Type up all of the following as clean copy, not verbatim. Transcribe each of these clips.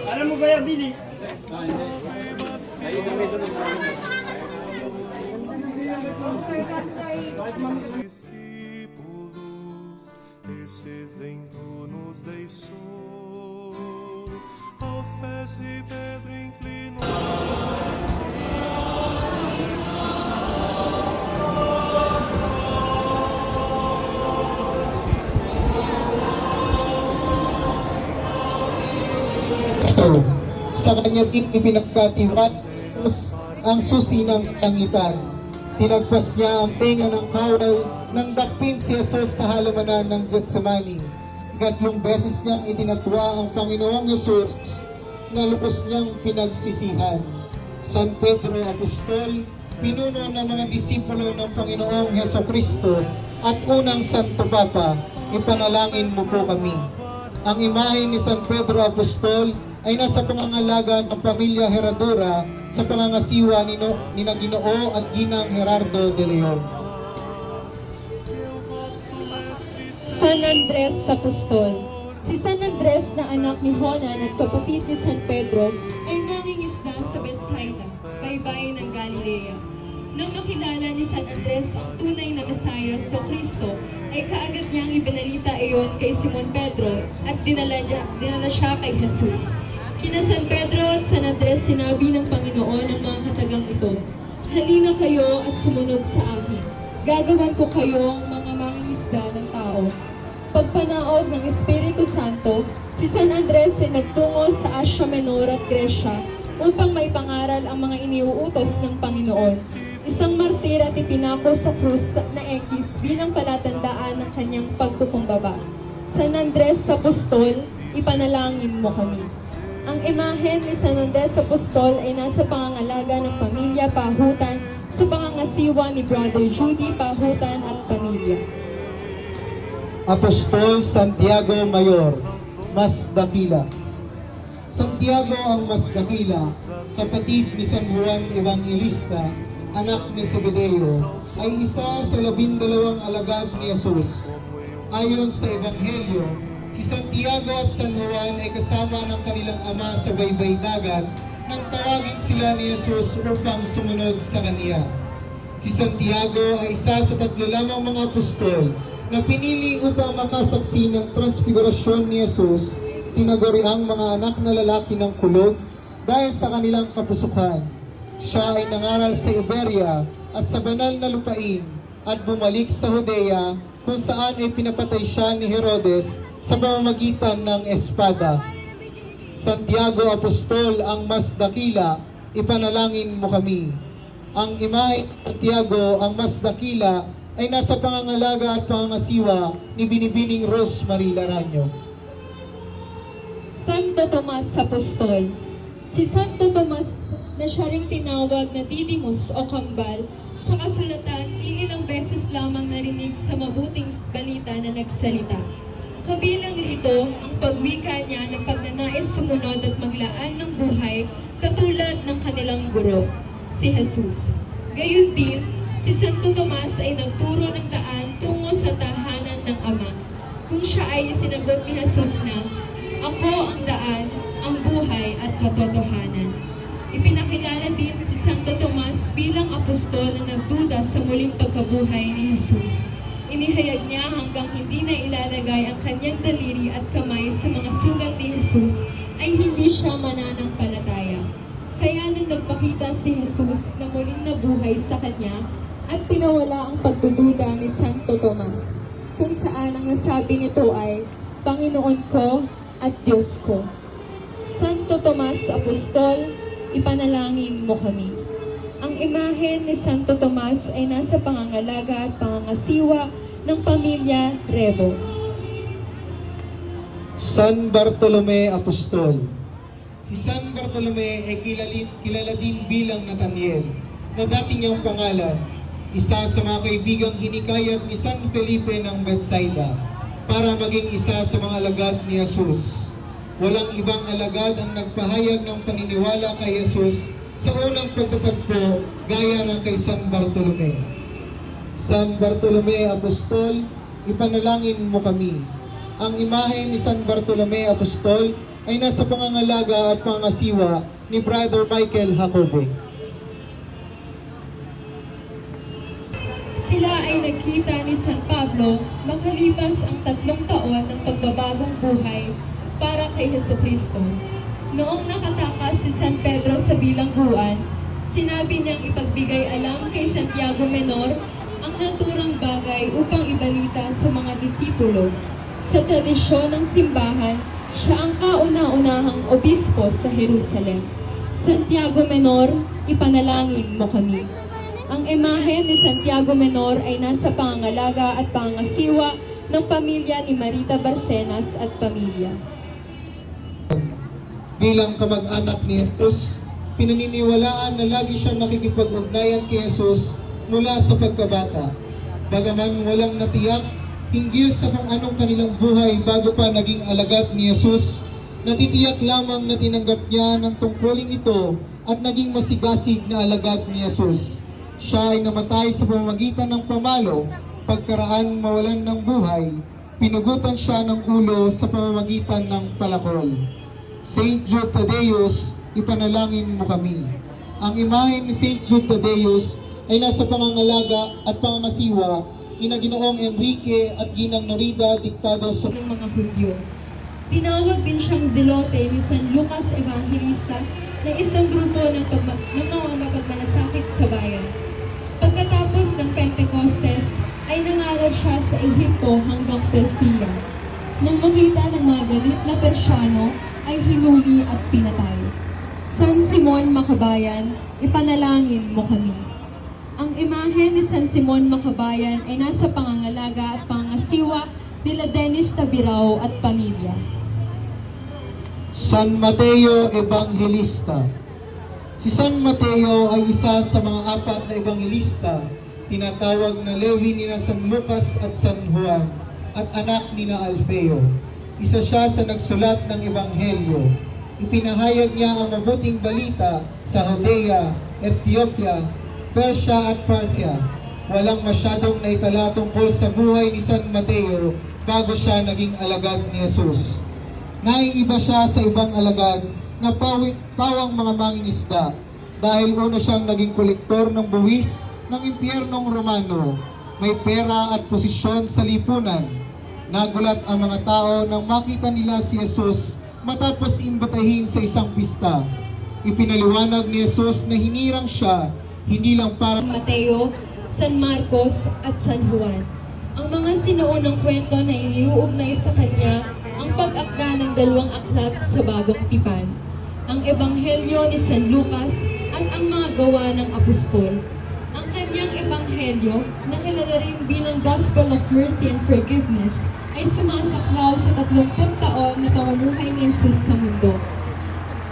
Alam mo ba yan, Billy? Discípulos, este exemplo nos deixou. Aos pés de Pedro inclinou. Sa kanya din ipinagkatiwat ang susi ng kalangitan. Tinagpas niya ang tenga ng kawal nang dakpin si Jesus sa halamanan ng Getsemani. Ikatlong beses niyang itinatwa ang Panginoong Jesus na lubos niyang pinagsisihan. San Pedro Apostol, pinuno ng mga disipulo ng Panginoong Hesukristo at unang Santo Papa, ipanalangin mo po kami. Ang imahe ni San Pedro Apostol ay nasa pangangalaga ng pamilya Herradura sa pangangasiwa ni Ginoo at Ginang Gerardo de Leon. San Andres Apostol. Si San Andres na anak ni Jonan at kapatid ni San Pedro ay nangingisda sa Bethsaida, baybayin ng Galilea. Nang makilala ni San Andres ang tunay na Mesaya, so Kristo, ay kaagad niyang ibinalita iyon kay Simon Pedro at dinala siya kay Jesus. Kina San Pedro at San Andres sinabi ng Panginoon ang mga katagang ito, "Halina kayo at sumunod sa akin. Gagawan ko kayong mga mangingisda ng tao." Pagpanaog ng Espiritu Santo, si San Andres ay nagtungo sa Asia Menor at Gresya upang maipangaral ang mga iniuutos ng Panginoon. Isang martir at ipinako sa krus na ekis bilang palatandaan ng kanyang pagkukumbaba. San Andres Apostol, ipanalangin mo kami. Ang imahen ni San Andres Apostol ay nasa pangangalaga ng pamilya Pahutan sa pangangasiwa ni Brother Judy Pahutan at pamilya. Apostol Santiago Mayor, mas dakila. Santiago ang mas dakila, kapatid ni San Juan Evangelista, anak ni Zebedeo, ay isa sa 12 alagad ni Jesus. Ayon sa Ebanghelyo, si Santiago at San Juan ay kasama ng kanilang ama sa baybay dagat nang tawagin sila ni Jesus upang sumunod sa kaniya. Si Santiago ay isa sa 3 lamang mga apostol na pinili upang makasaksi ng transfigurasyon ni Jesus, tinaguriang mga anak na lalaki ng kulog dahil sa kanilang kapusukan. Siya ay nangaral sa Iberia at sa banal na lupain at bumalik sa Judea kung saan ay pinapatay siya ni Herodes sa pamamagitan ng espada. Santiago Apostol ang mas dakila, ipanalangin mo kami. Ang imahe ni Santiago ang mas dakila ay nasa pangangalaga at pangangasiwa ni Binibining Rosemary Laranyo. Santo Tomas Apostol. Si Santo Tomas na siya ring tinawag na Didymus o Kambal, sa kasulatan, iilang beses lamang narinig sa mabuting balita na nagsalita. Kabilang rito ang pagwika niya ng pagnanais sumunod at maglaan ng buhay katulad ng kanilang guro, si Jesus. Gayun din, si Santo Tomas ay nagturo ng daan tungo sa tahanan ng Ama. Kung siya ay sinagot ni Jesus na, "Ako ang daan, ang buhay at katotohanan." Ipinakilala din si Santo Tomas bilang apostol na nagduda sa muling pagkabuhay ni Jesus. Inihayag niya hanggang hindi na ilalagay ang kanyang daliri at kamay sa mga sugat ni Jesus ay hindi siya mananampalataya. Kaya nang nagpakita si Jesus na muling nabuhay sa kanya at pinawala ang pagdududa ni Santo Tomas, kung saan ang nasabi nito ay, "Panginoon ko at Diyos ko." Santo Tomas Apostol, ipanalangin mo kami. Ang imahe ni Santo Tomas ay nasa pangangalaga at pangangasiwa ng pamilya Rebo. San Bartolome Apostol. Si San Bartolome ay kilala din bilang Nathaniel, na dati niyang pangalan, isa sa mga kaibigang hinikayat ni San Felipe ng Bethsaida para maging isa sa mga alagad ni Jesus. Walang ibang alagad ang nagpahayag ng paniniwala kay Jesus sa unang pagtatagpo gaya ng kay San Bartolome. San Bartolome Apostol, ipanalangin mo kami. ang imahe ni San Bartolome Apostol ay nasa pangangalaga at pangasiwa ni Brother Michael Jacobe. Sila ay nagkita ni San Pablo makalipas ang 3 taon ng pagbabagong buhay para kay Hesukristo. Noong nakatakas si San Pedro sa bilangguan, sinabi niyang ipagbigay alam kay Santiago Menor ang naturang bagay upang ibalita sa mga disipulo. Sa tradisyon ng simbahan, siya ang kauna-unahang obispo sa Jerusalem. Santiago Menor, ipanalangin mo kami. Ang imahe ni Santiago Menor ay nasa pangangalaga at pangangasiwa ng pamilya ni Marita Barcenas at pamilya. Bilang kamag-anak ni Jesus, pinaniniwalaan na lagi siyang nakikipag-ugnayan kay Jesus mula sa pagkabata. Bagaman walang natiyak hinggil sa kung anong kanilang buhay bago pa naging alagad ni Jesus, natitiyak lamang na tinanggap niya ng tungkuling ito at naging masigasig na alagad ni Jesus. Siya ay namatay sa pamamagitan ng pamalo, pagkaraan mawalan ng buhay, pinugutan siya ng ulo sa pamamagitan ng palakol. Saint Jude Tadeus, ipanalangin mo kami. Ang imahe ni Saint Jude Tadeus ay nasa pangangalaga at pangangasiwa ni na Ginoong Enrique at Ginang Norida diktado sa Ng mga Hudyo. Tinawag din siyang Zelote ni San Lucas Evangelista na isang grupo ng mga mapagmalasakit sa bayan. Pagkatapos ng Pentecostes, ay nangaral siya sa Ehipto hanggang Persia. Nang makita ng mga galit na Persyano, ay hinuli at pinatay. San Simon Makabayan, ipanalangin mo kami. Ang imahe ni San Simon Makabayan ay nasa pangangalaga at pangasiwa nila Dennis Tabirao at pamilya. San Mateo Evangelista. Si San Mateo ay isa sa mga 4 na evangelista, tinatawag na Levi ni na San Lucas at San Juan, at anak ni na Alfeo. Isa siya sa nagsulat ng Ebanghelyo. Ipinahayag niya ang mabuting balita sa Judea, Ethiopia, Persia at Parthia. Walang masyadong naitala tungkol sa buhay ni San Mateo bago siya naging alagad ni Jesus. Naiiba siya sa ibang alagad na pawang mga mangingisda dahil una siyang naging kolektor ng buwis ng impyernong Romano. May pera at posisyon sa lipunan. Nagulat ang mga tao nang makita nila si Jesus matapos imbatahin sa isang pista. Ipinaliwanag ni Jesus na hinirang siya hindi lang para Mateo, San Marcos at San Juan. Ang mga sinuunang kwento na iniuugnay sa kanya ang pag-akda ng 2 aklat sa Bagong Tipan, ang Ebanghelyo ni San Lucas at ang mga gawa ng apostol. Ang kanyang ebanghelyo, na kilala rin bilang Gospel of Mercy and Forgiveness, ay sumasaklaw sa 30 taon na pamumuhay ni Jesus sa mundo.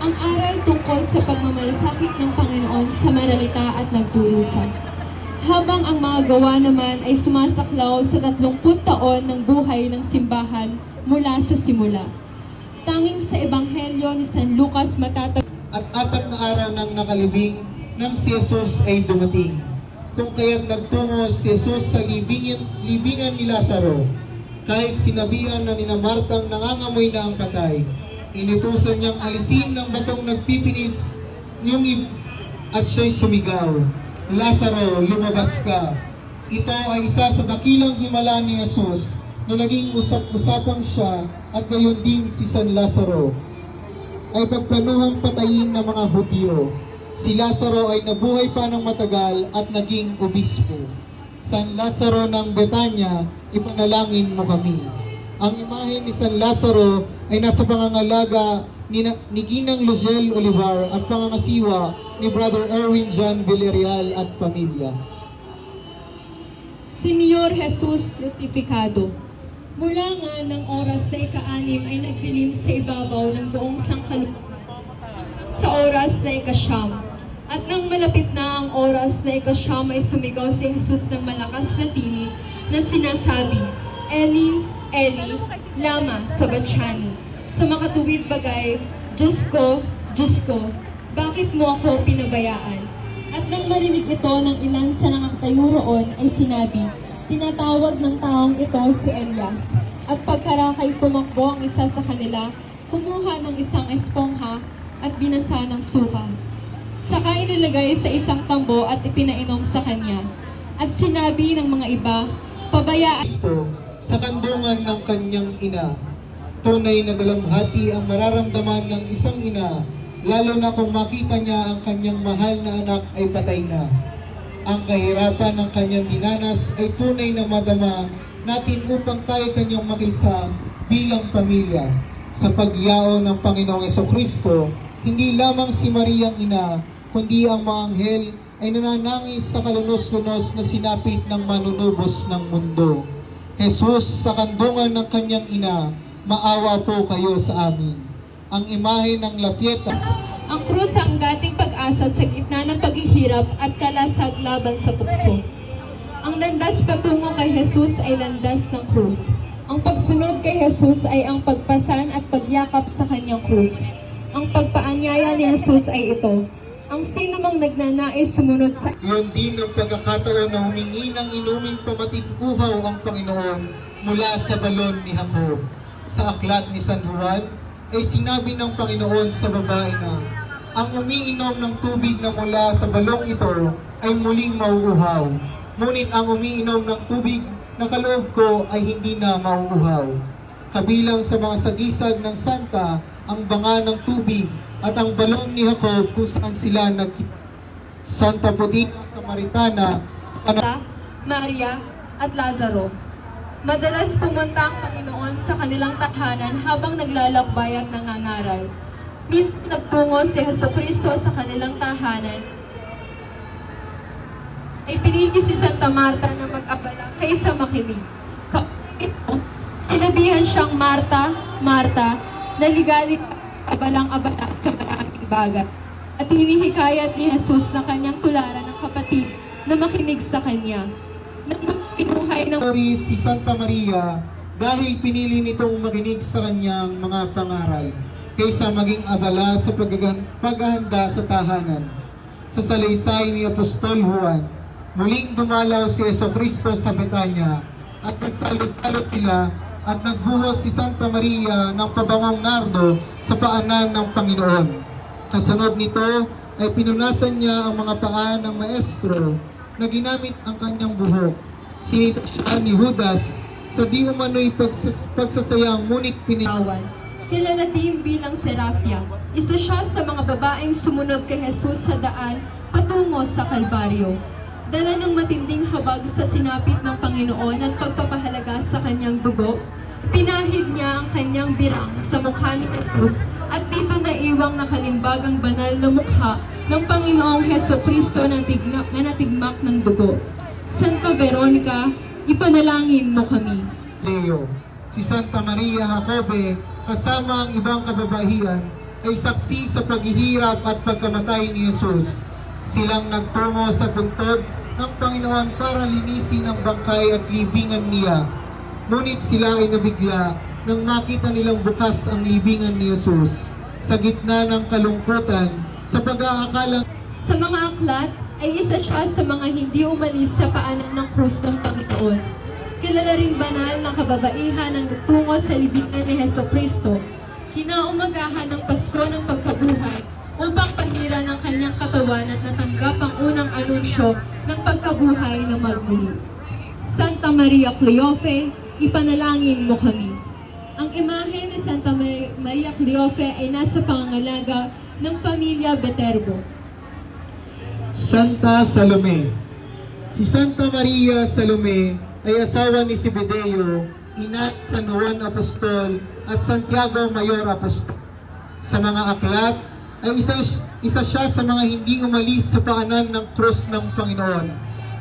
Ang aral tungkol sa pagmamalasakit ng Panginoon sa maralita at nagturusan. Habang ang mga gawa naman ay sumasaklaw sa 30 taon ng buhay ng simbahan mula sa simula. Tanging sa ebanghelyo ni San Lucas matatag at 4 na araw nang nakalibing nang si Jesus ay dumating. Kung kaya't nagtungo si Jesus sa libingan ni Lazaro, kahit sinabihan na ni na Martang nangangamoy na ang patay, inutusan niyang alisin ng batong nagpipinits yung at siya'y sumigaw, "Lazaro, lumabas ka." Ito ay isa sa dakilang himala ni Jesus na naging usap-usapang siya at gayon din si San Lazaro ay pagplanuhang patayin ng mga Hudyo. Si Lazaro ay nabuhay pa ng matagal at naging obispo. San Lazaro ng Betania, ipanalangin mo kami. Ang imahe ni San Lazaro ay nasa pangangalaga ni Ginang Luzelle Olivar at pangangasiwa ni Brother Erwin John Villarreal at pamilya. Señor Jesus Crucificado. Mula nga ng oras na ika-6 ay nagdilim sa ibabaw ng buong sangkalupaan hanggang sa oras na ika-9. At nang malapit na ang oras na ika-9 ay sumigaw si Jesus ng malakas na tinig na sinasabi, "Eli, Eli, lama sabachthani." Sa makatuwid bagay, Diyos ko, bakit mo ako pinabayaan?" At nang marinig ito ng ilan sa nakatayo roon ay sinabi, "Tinatawag ng taong ito si Elias." At pagkarakay tumakbo ang isa sa kanila, kumuha ng isang espongha at binasa ng suka. Saka inilagay sa isang tambo at ipinainom sa kanya. At sinabi ng mga iba, pabayaan Kristo sa kandungan ng kanyang ina. Tunay na dalamhati ang mararamdaman ng isang ina, lalo na kung makita niya ang kanyang mahal na anak ay patay na. Ang kahirapan ng kanyang dinanas ay tunay na madama natin upang tayo kanyang makisa bilang pamilya. Sa pagyao ng Panginoong Jesucristo, hindi lamang si Maria ang ina, kundi ang mga anghel ay nananangis sa kalunos-lunos na sinapit ng manunubos ng mundo. Jesus, sa kandungan ng kanyang ina, maawa po kayo sa amin. Ang imahe ng lapyetas, ang krus ang gating pag-asa sa gitna ng paghihirap at kalasag laban sa tukso. Ang landas patungo kay Jesus ay landas ng krus. Ang pagsunod kay Jesus ay ang pagpasan at pagyakap sa kanyang krus. Ang pagpaanyaya ni Jesus ay ito. Ang sino mang nagnanais sumunod sa iyon din ang pagkakataon na humingi ng inuming pamatid-uhaw ang Panginoon mula sa balon ni Jacob. Sa aklat ni San Juan, ay sinabi ng Panginoon sa babae na, ang umiinom ng tubig na mula sa balong ito ay muling mauuhaw. Ngunit ang umiinom ng tubig na kaloob ko ay hindi na mauuhaw. Kabilang sa mga sagisag ng santa, ang banga ng tubig at ang balong ni Jacob kung saan sila Santa Putina Samaritana, Maria at Lazaro. Madalas pumunta ang Panginoon sa kanilang tahanan habang naglalakbay at nangangaral. Minsan nagtungo si Jesucristo sa kanilang tahanan ay pinili si Santa Marta na mag-abala kaysa makinig. Sinabihan siyang Marta, Marta, naligalig abalang-abala sa maraming bagay. At hinihikayat ni Jesus na kanyang tularan ng kapatid na makinig sa kanya. Nang kinuhay ng si Santa Maria dahil pinili nitong makinig sa kanyang mga pangaral kaysa maging abala sa paghahanda sa tahanan. Sa salaysay ni Apostol Juan, muling dumalaw si Jesucristo sa Betania at nagsalo-salo sila at nagbuhos si Santa Maria ng pabangong nardo sa paanan ng Panginoon. Kasunod nito ay pinunasan niya ang mga paa ng maestro na ginamit ang kanyang buhok. Sinita siya ni Judas sa di umano'y pagsasayang ngunit Pinawan. Kilala din bilang Serafia. Isa siya sa mga babaeng sumunod kay Jesus sa daan patungo sa Kalbaryo. Dala ng matinding habag sa sinapit ng Panginoon at pagpapahalaga sa kanyang dugo, pinahid niya ang kanyang birang sa mukha ni Jesus at dito naiwang nakalimbag ang banal na mukha ng Panginoong Jesucristo na natigmak ng dugo. Santa Veronica, ipanalangin mo kami. Leo, si Santa Maria Jacobe kasama ang ibang kababaihan ay saksi sa paghihirap at pagkamatay ni Jesus. Silang nagtungo sa puntod ng Panginoon para linisin ang bangkay at libingan niya. Ngunit sila ay nabigla nang makita nilang bukas ang libingan ni Jesus. Sa gitna ng kalungkutan, sa pag-aakalang Sa mga aklat, ay isa siya sa mga hindi umalis sa paanan ng krus ng Panginoon. Kilala rin banal na kababaihan ang tungo sa libingan ni Jesucristo. Kinaumagahan ng Pasko ng Pagkabuhay upang pahira ng kanyang katawan at natanggap ang unang anunsyo ng pagkabuhay na magmuli. Santa Maria Cleofe, ipanalangin mo kami. Ang imahe ni Santa Maria Cleofe ay nasa pangangalaga ng pamilya Beterbo. Santa Salome. Si Santa Maria Salome ay asawa ni Zebedeo, ina ni San Juan Apostol at Santiago Mayor Apostol. Sa mga aklat, ay isa siya sa mga hindi umalis sa paanan ng krus ng Panginoon.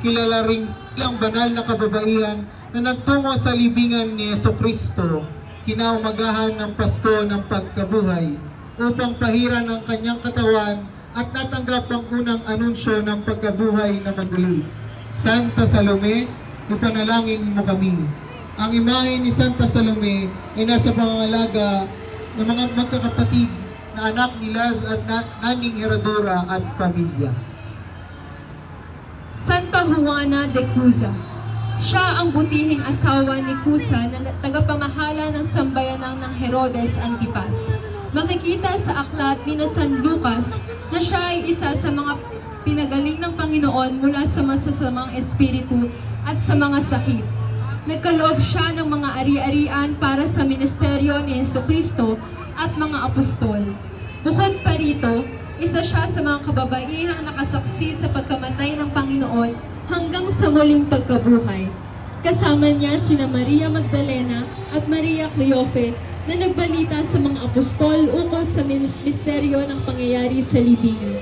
Kilala rin bilang banal na kababaihan na nagtungo sa libingan ni Jesucristo, kinaumagahan ng Pasko ng Pagkabuhay, upang pahiran ang kanyang katawan at natanggap ang unang anunsyo ng pagkabuhay na maguli. Santa Salome, ipanalangin mo kami. Ang imahe ni Santa Salome ay nasa pangangalaga ng mga magkakapatid na anak ni Laz at naning Herodora at pamilya. Santa Juana de Cuza, Siya ang butihing asawa ni Cusa na tagapamahala ng sambayanang ng Herodes Antipas. Makikita sa aklat ni na San Lucas na siya ay isa sa mga pinagaling ng Panginoon mula sa masasamang espiritu at sa mga sakit. Nagkaloob siya ng mga ari-arian para sa ministeryo ni Jesucristo at mga apostol. Bukod pa rito, isa siya sa mga kababaihang nakasaksi sa pagkamatay ng Panginoon hanggang sa muling pagkabuhay. Kasama niya sina Maria Magdalena at Maria Cleofe na nagbalita sa mga apostol ukol sa misteryo ng pangyayari sa libingan.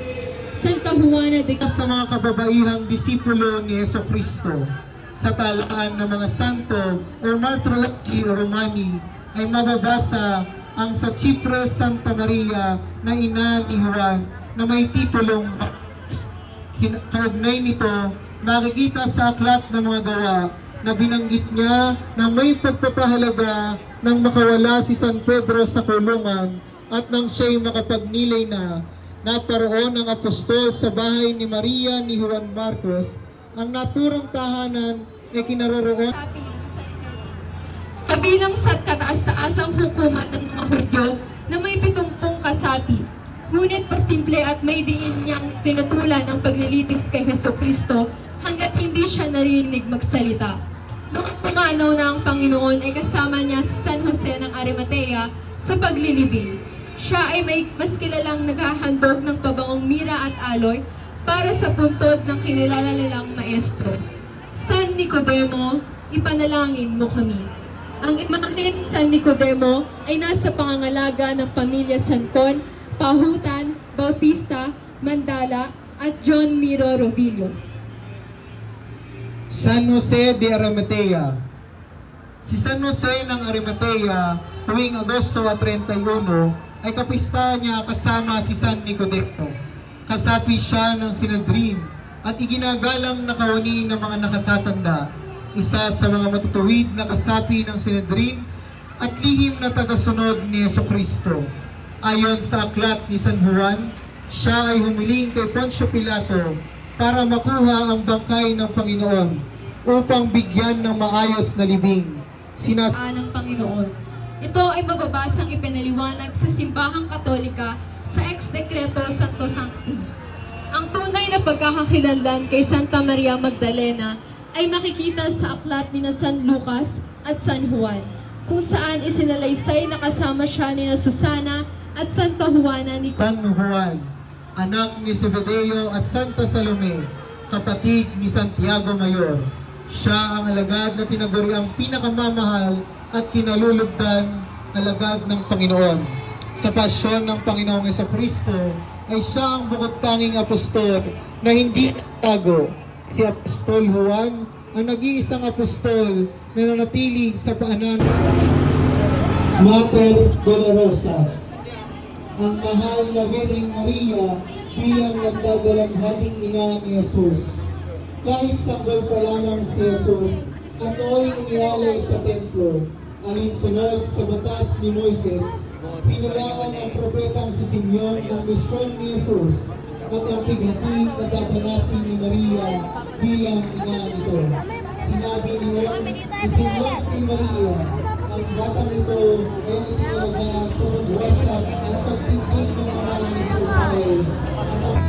Santa Juana de Sa mga kababaihang disipulo ni Jesucristo, sa talaan ng mga santo o martyrology o Romani ay mababasa ang sa Chipre Santa Maria na ina ni Juan na may titulong kaugnay nito. Makikita sa aklat ng mga gawa na binanggit niya na may pagpapahalaga nang makawala si San Pedro sa kulungan at nang siya'y makapagnilay na naparoon ang apostol sa bahay ni Maria ni Juan Marcos. Ang naturang tahanan ay kinaroroon kabilang sa kataas-taasang hukuman ng mga Hudyo na may 70 kasapi. Ngunit pasimple at may diin niyang tinutulan ang paglilitis kay Jesucristo hanggat hindi siya narinig magsalita. Nung pumanaw na ang Panginoon ay kasama niya si San Jose ng Arimatea sa paglilibing. Siya ay may mas kilalang naghahandog ng pabangong mira at aloy para sa puntod ng kinilala nilang maestro. San Nicodemo, ipanalangin mo kami. Ang imahe ni San Nicodemo ay nasa pangangalaga ng pamilya Sancon, Pahutan, Bautista, Mandala at John Miro Rovillos. San Jose de Arimatea. Si San Jose ng Arimatea tuwing Agosto 31 ay kapista niya kasama si San Nicodemo. Kasapi siya ng Sinedrin at iginagalang na kawani ng mga nakatatanda. Isa sa mga matutuwid na kasapi ng Sinedrin at lihim na tagasunod ni Jesucristo. Ayon sa aklat ni San Juan, siya ay humiling kay Poncio Pilato para makuha ang bangkay ng Panginoon upang bigyan ng maayos na libing. Ng Panginoon. Ito ay mababasang ipinaliwanag sa simbahang katolika sa ex-dekreto Santo Sanctus. Ang tunay na pagkakakilanlan kay Santa Maria Magdalena ay makikita sa aklat ni na San Lucas at San Juan, kung saan isinalaysay na kasama siya ni na Susana at Santa Juana ni San Juan, anak ni Zebedeo at Santa Salome, kapatid ni Santiago Mayor. Siya ang alagad na tinaguri ang pinakamamahal at kinalulugdan alagad ng Panginoon. Sa pasyon ng Panginoong Jesucristo ay siya ang bukod tanging apostol na hindi tago. Si Apostol Juan ang nag-iisang apostol na nanatili sa paanan. Mater Dolorosa, ang mahal na Birheng Maria bilang nagdadalamhating ina ni Jesus. Kahit sanggol pa lamang si Jesus, ano'y inialay sa templo, alinsunod sa batas ni Moises, pinulaan ang propetang si Simeon ang misyon ni Jesus at ang pighati na dadanasin ni Maria bilang ina nito. Sinabi niyo, isinulat ni Maria, ang batang ito ay itinalaga sa magwasak at pagtindig ng maraming Israel at ang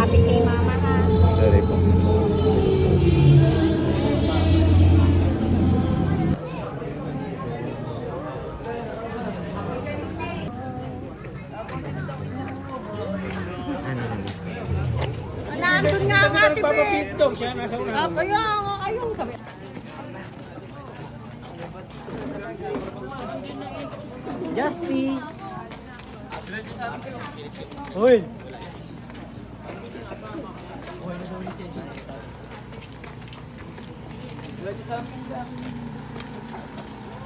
Kapit kay mama ha. Nandun nga ang ate Ben. Siya nasa una. Kaya nga kayo. Sabi. Jaspi. Hoy.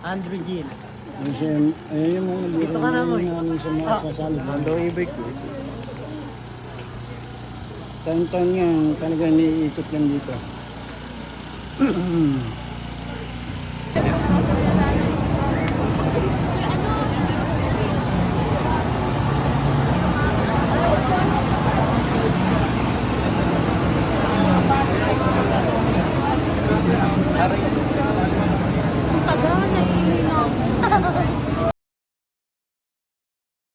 Andrew Gil. Ayun yung mga Dito ka na, Moy. sa mga sasali. Ando ibig ko. Taon-taon nga, talaga niikot lang dito.